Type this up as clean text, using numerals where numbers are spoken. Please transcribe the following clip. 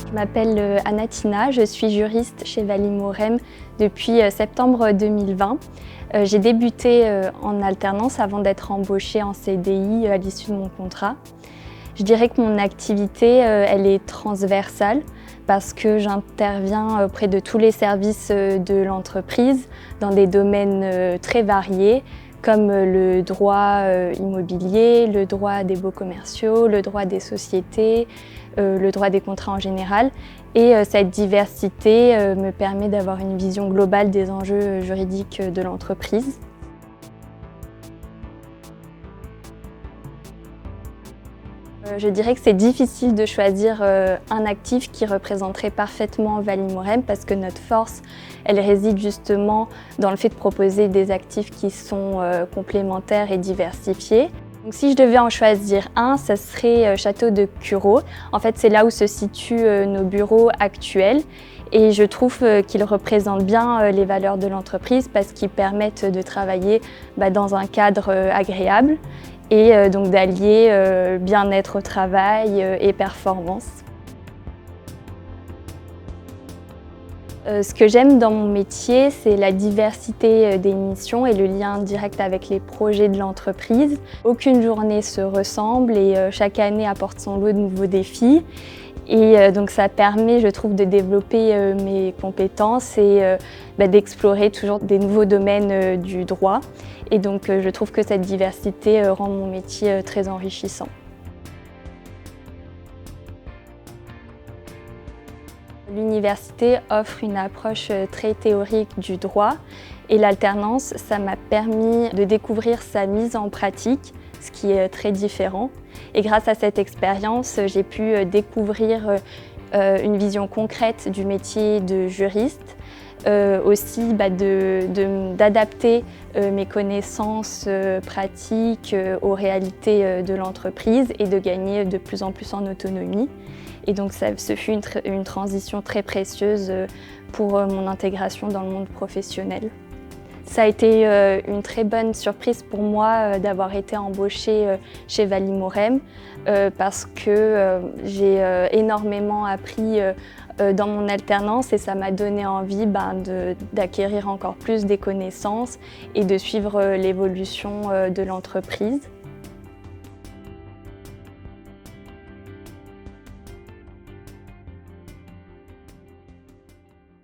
Je m'appelle Anatina, je suis juriste chez Valimorem depuis septembre 2020. J'ai débuté en alternance avant d'être embauchée en CDI à l'issue de mon contrat. Je dirais que mon activité, elle est transversale parce que j'interviens auprès de tous les services de l'entreprise dans des domaines très variés comme le droit immobilier, le droit des baux commerciaux, le droit des sociétés, le droit des contrats en général. Et cette diversité me permet d'avoir une vision globale des enjeux juridiques de l'entreprise. Je dirais que c'est difficile de choisir un actif qui représenterait parfaitement Valimorem parce que notre force, elle réside justement dans le fait de proposer des actifs qui sont complémentaires et diversifiés. Donc, si je devais en choisir un, ça serait Château de Curault. En fait, c'est là où se situent nos bureaux actuels et je trouve qu'ils représentent bien les valeurs de l'entreprise parce qu'ils permettent de travailler dans un cadre agréable et donc d'allier bien-être au travail et performance. Ce que j'aime dans mon métier, c'est la diversité des missions et le lien direct avec les projets de l'entreprise. Aucune journée se ressemble et chaque année apporte son lot de nouveaux défis. Et donc ça permet, je trouve, de développer mes compétences et d'explorer toujours des nouveaux domaines du droit. Et donc je trouve que cette diversité rend mon métier très enrichissant. L'université offre une approche très théorique du droit et l'alternance, ça m'a permis de découvrir sa mise en pratique, ce qui est très différent. Et grâce à cette expérience, j'ai pu découvrir une vision concrète du métier de juriste, aussi d'adapter mes connaissances pratiques aux réalités de l'entreprise et de gagner de plus en plus en autonomie. Et donc ce fut une transition très précieuse pour mon intégration dans le monde professionnel. Ça a été une très bonne surprise pour moi d'avoir été embauchée chez Valimorem parce que j'ai énormément appris dans mon alternance et ça m'a donné envie d'acquérir encore plus des connaissances et de suivre l'évolution de l'entreprise.